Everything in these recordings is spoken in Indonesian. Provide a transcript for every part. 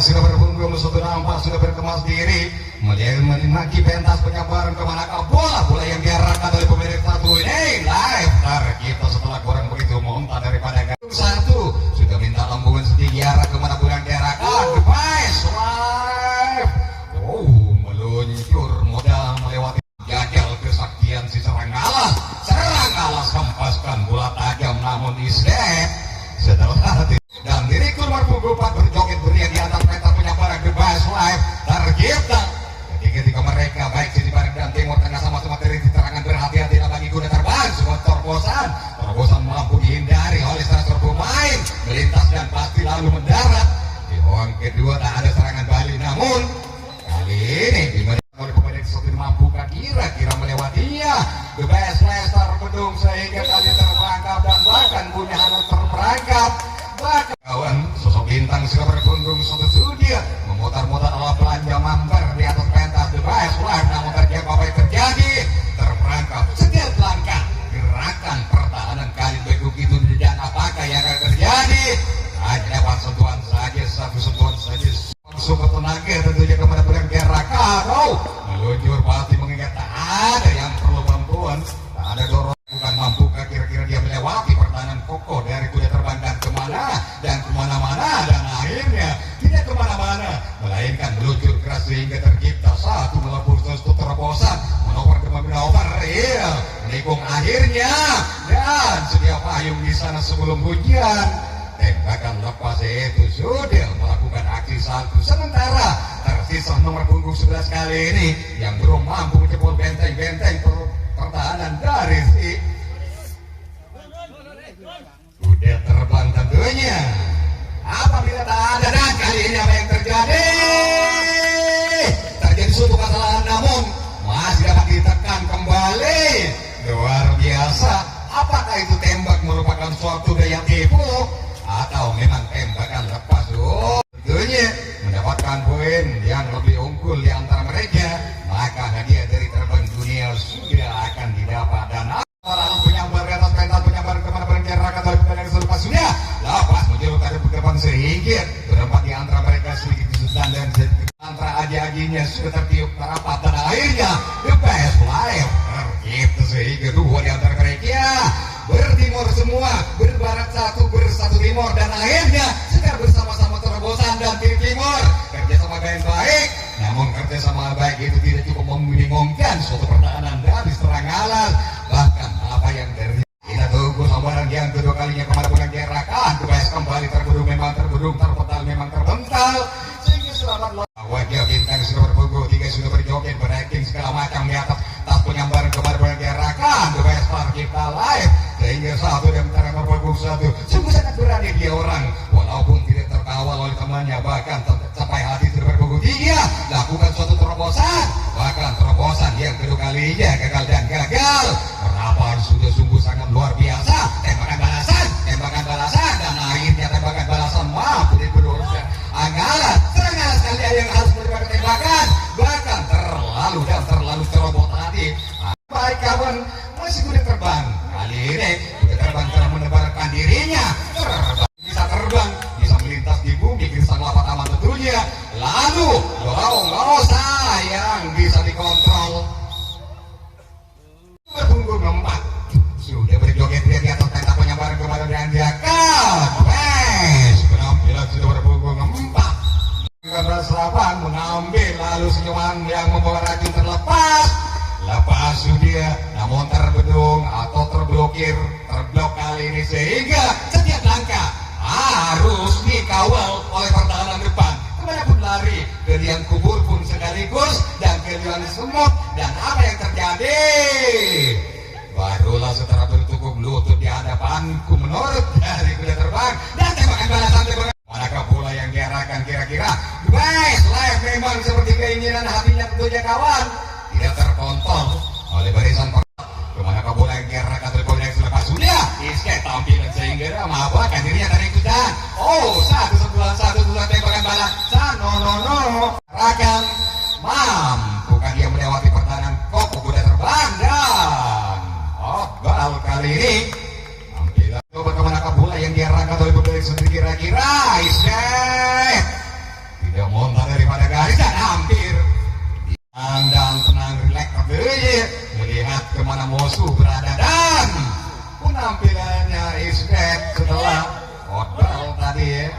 sudah berbunggul, sudah nampak, sudah berkemas diri, menikmati pentas penyabaran kemanakah bola yang diarahkan oleh pemilik satu ini live kita setelah kurang begitu monta daripada satu sudah minta lambungan setinggi arah kemanapun yang diarahkan device live meluncur modal melewati gagal kesaktian si serang alas kempaskan bola tajam namun di snap setelah dan diriku nomor punggung 4 berjoget beria di atas pentas penyabaran device live tercipta ketika mereka baik sisi barat dan timur tengah sama-sama dari diterangan berhati-hati bagi kuda terbang semua terbosan mampu dihindari oleh salah pemain melintas dan pasti lalu mendarat di ruang kedua tak ada serangan balik namun kali ini dimana oleh pemain sopir mampukah kira-kira melewatinya the best Leicester Bedung sehingga kali terperangkap dan bahkan punya anak terperangkap bahkan kawan sosok bintang sudah berpunggung suatu dia memutar-mutar ala belanja mampir di atas pentas the best live namun terjadi apa yang terjadi terperangkap setiap langkah gerakan pertahanan kali beguk itu dan apakah yang akan terjadi hanya dapat sentuhan saja satu sentuhan saja super tenaga tentunya kepada pedang gerakan meluncur pasti mengingat tak ada yang perlu bantuan tak ada dorong bukan mampukah kira-kira dia melewati pertahanan kokoh dari kuda terbang dan kemana-mana dan akhirnya tidak kemana-mana melainkan meluncur keras sehingga tercipta satu melapur satu terobosan menopar menikung akhirnya dan sedia payung di sana sebelum hujan tembakan lepas itu sudah melakukan aksi salju sementara tersisa nomor punggung 11 kali ini yang belum mampu menjebol benteng-benteng pertahanan dari si udah terbang tentunya apabila tak ada dan kali ini apa yang terjadi suatu kesalahan namun masih dapat ditekan kembali luar biasa apakah itu tembak merupakan suatu daya tipu atau memang tembakan lepas tentunya mendapatkan poin yang lebih unggul di antara mereka maka hadiah dari terbang dunia sudah akan didapat dan penyambar di atas pentas penyambar kemana bergerak atau dari seluruh sudah lepas menjurut ada berdepan sehingga berempat di antara mereka sedikit kesusahan dan antara aji-ajinya sudah tertiup terapat dan akhirnya the best live tercipta sehingga dua di antara mereka bertimur semua berbarat satu bersatu timur dan akhirnya sekarang bersama-sama terobosan dan timur kerjasama dengan baik namun kerjasama baik itu tidak cukup membingungkan suatu pertahanan dari serang alas bahkan apa yang terjadi kita tunggu sambaran yang kedua kalinya kemanapun yang diarahkan the best kembali terbedung memang terbedung terpental memang terpental sehingga selamat wajah bintang sudah berpunggung tiga sudah berjoget beracting segala macam di atas tas penyambaran kemanapun yang diarahkan the best kita live sehingga satu dan antara berpunggung satu sungguh sangat berani dia orang walaupun tidak terkawal oleh temannya bahkan sampai hati sudah berpunggung tiga lakukan suatu terobosan bahkan terobosan yang kedua kalinya gagal dan gagal harapan sudah sungguh sangat luar biasa tembakan balasan dan akhirnya tembakan balasan mampu diberdoskan anggalan serangan sekali yang harus menerima tembakan bahkan terlalu terobot tadi baik kawan masih kuda terbang kali ini kuda terbang telah menebarkan dirinya bisa terbang bisa melintas di bumi gersang lapat aman tentunya lalu lorong sayang bisa dikontrol berpunggung 4 sudah berjoget di atas pentas penyambaran kepada dianjakan penampilan sudah berpunggung 4 8 mengambil lalu senyuman yang membawa racun terlepas sudah namun terbedung atau terblok kali ini sehingga setiap langkah harus dikawal oleh pertahanan depan kemanapun lari gelian kubur pun sekaligus dan gelian semut dan apa yang terjadi barulah setelah bertukuk lutut di hadapanku menurut dari kuda terbang dan tembakan balasan manakah bola yang diarahkan kira-kira best live memang seperti keinginan hatinya tentunya kawan tidak terkontrol oleh barisan kemanakah bola yang diarahkan oleh bola yang selepas sudah isket tampilan sehingga mengabaikan dirinya dari kuda satu tembakan balasan no arahkan mampukah dia melewati pertahanan kokoh kuda terbang dan gol kali ini tampilan coba kemanakah bola yang diarahkan oleh bola yang sendiri kira-kira isket musuh berada dan penampilannya isdet setelah hotel tadi ya.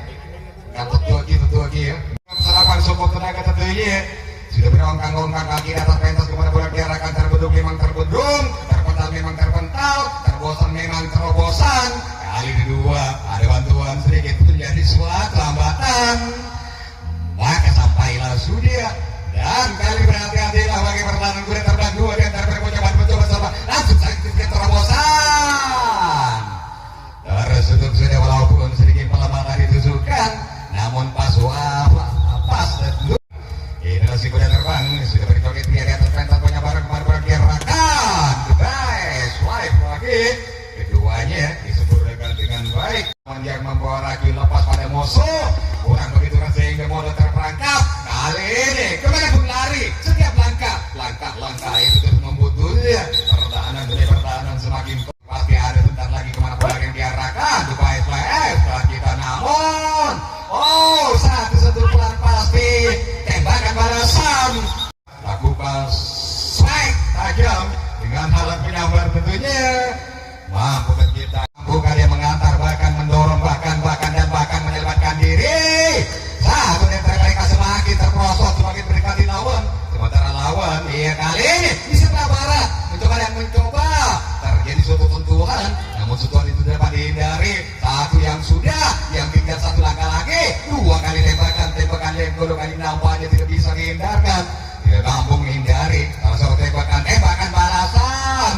Katut tuh ya. Serapan support tenaga tentunya sudah berongkang-ongkang kaki atas pentas kemana bulan diarahkan terbedung memang terbedung, terpental memang terpental, terbosan memang terobosan. Kali kedua ada bantuan sedikit menjadi suatu hambatan. Maka sampailah sudah dan kali berhati-hatilah bagi pertahanan kuda terbang dua di antara percoba sama langsung sedikit terobosan. Tersutuk sudah walaupun sedikit pelemahan ditusukkan, namun pas tentu generasi kuda terbang sudah berjoget di atas pentas punya bareng kemarin diarahkan the best live lagi keduanya disempurnakan dengan baik yang membawa ragi lepas pada musuh kurang begitu sehingga modal terperangkap. Kali ini kemana pun lari setiap langkah itu terus membutuhkan pertahanan demi pertahanan semakin pasti ada bentar lagi kemana pun yang diarahkan the best live setelah kita namun satu sentuhan pasti tembakan balasan lakukan strike tajam dengan alat penyambar tentunya mampu kita mampu kalian mengantar bahkan mendorong bahkan menyelamatkan diri. Satu yang terbaik semakin terprosot semakin mendekati lawan sementara lawan kali ini di sebelah barat mencoba terjadi suatu sentuhan namun sentuhan itu dapat dihindari. Satu yang sudah yang tinggal satu langkah lagi dua kali tembakan lempol kali nampaknya tidak bisa dihindarkan tidak mampu menghindari salah satu tembakan balasan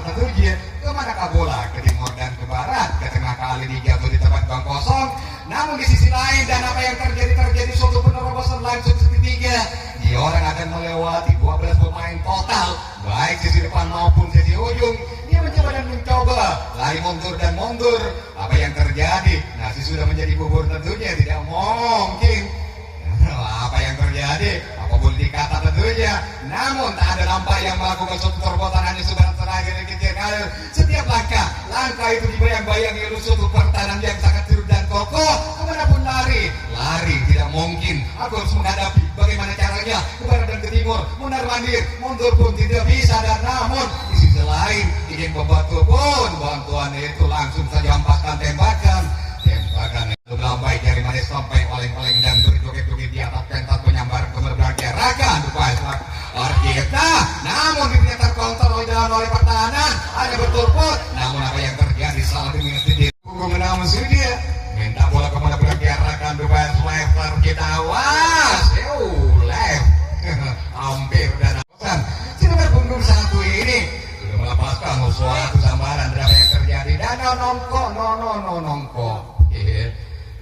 tentunya kemanakah bola ke timur dan ke barat ke tengah kali dijatuh di tempat gawang kosong namun di sisi lain dan apa yang terjadi suatu penerobosan langsung segitiga dia orang akan melewati 12 pemain total baik sisi depan maupun sisi ujung. Dia mencoba lari mundur apa yang terjadi nasi sudah menjadi bubur tentunya tidak mungkin apa yang terjadi apapun dikata tentunya namun tak ada nampak yang melakukan suatu terobosan hanya sebarat tenaga yang kecil kalir setiap langkah itu dibayang-bayangi oleh suatu pertahanan yang sangat turut dan kokoh kemanapun lari tidak mungkin aku harus menghadapi bagaimana caranya ke barat dan ke timur mondar-mandir mundur pun tidak bisa dan namun di sisi lain ingin membantu pun bantuan itu langsung saja hempaskan tembakan itu melambai dari mana sampai paling dan berjoget-joget di atas pentas penyambar kemerdekaan diarahkan kita namun dirinya terkontrol oleh pertahanan hanya berturput namun apa yang terjadi salah dengan sendiri menang dia minta bola kemana pun diarahkan Dubai lever kita awas left hampir dan awasan sudah berpunggung satu ini sudah melepaskan suatu sambaran dari apa yang terjadi dan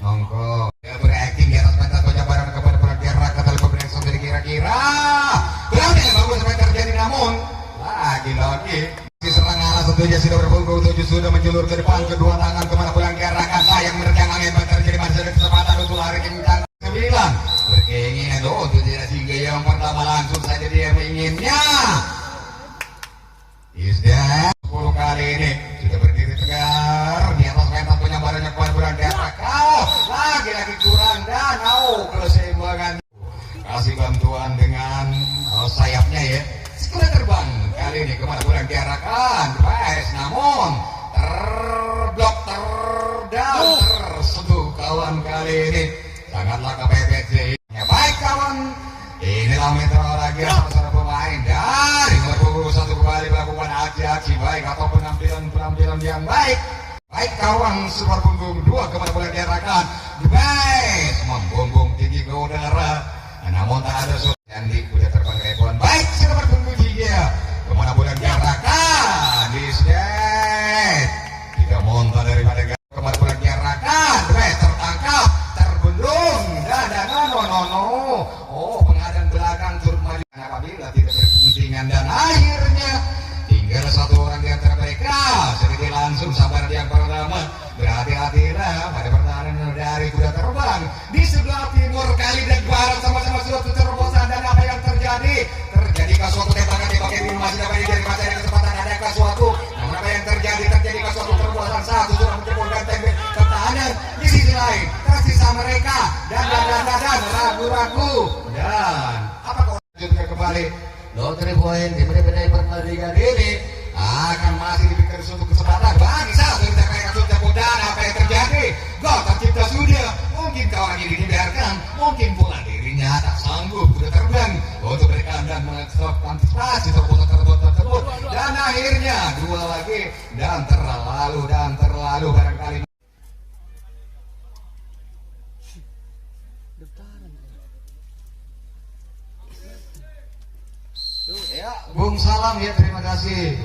nongko dia berakting di atas pentas penjabaran kepada perang diarahkan oleh pemerintah sendiri kira-kira berapa yang bagus sampai terjadi namun lagi serang arah tentunya sudah berpunggung tujuh sudah menjulur ke depan kedua tangan kemana pulang diarahkan sayang menerjang angin terjadi masih ada kesempatan untuk lari kencang 9 berkeinginan untuk tidak sehingga yang pertama langsung saja dia menginginnya Isda 10 kali ini sudah berdiri tegar di atas pentas penyambarannya kepada pulang diarahkan lagi kurang dan keseimbangan kasih bantuan dengan sayapnya ya sudah terbang kali ini kemana pulang diarahkan baik namun terblok tersentuh kawan kali ini sangatlah kepepet ya baik kawan inilah metro lagi salah pemain dari nomor 1 kembali melakukan aksi baik atau penampilan yang baik kawan super punggung 2 kemana boleh diarahkan the best membumbung tinggi ke udara namun tak ada yang udah terbang ribuan baik super punggung 3 kemana boleh diarahkan di set tidak monta daripada kemana boleh diarahkan the best tertangkap terbendung dan pengadaan belakang turut maju apabila tidak berkepentingan dan akhirnya tinggal satu orang di antara mereka sedikit langsung sabar yang pertama berhati-hatilah pada pertahanan dari kuda terbang di sebelah timur kali dan barat sama-sama suatu terobosan dan apa yang terjadi suatu tembakan di masih dapat dari masa ada kesempatan adakah suatu namun apa yang terjadi suatu terobosan satu sudah menjemputkan tembak pertahanan di sisi lain tersisa mereka dan ragu-ragu dan apakah lanjutkan kembali Lotre poin di menit-menit pertandingan ini akan masih diberikan suatu kesempatan bagi satu kita kayak sudah dan apa yang terjadi gol tercipta sudah mungkin kawan ini dibiarkan mungkin pula dirinya tak sanggup sudah terbang untuk berikan dan mengeksplor antisipasi tersebut dan akhirnya dua lagi dan terlalu barangkali ya Bung Salam ya terima kasih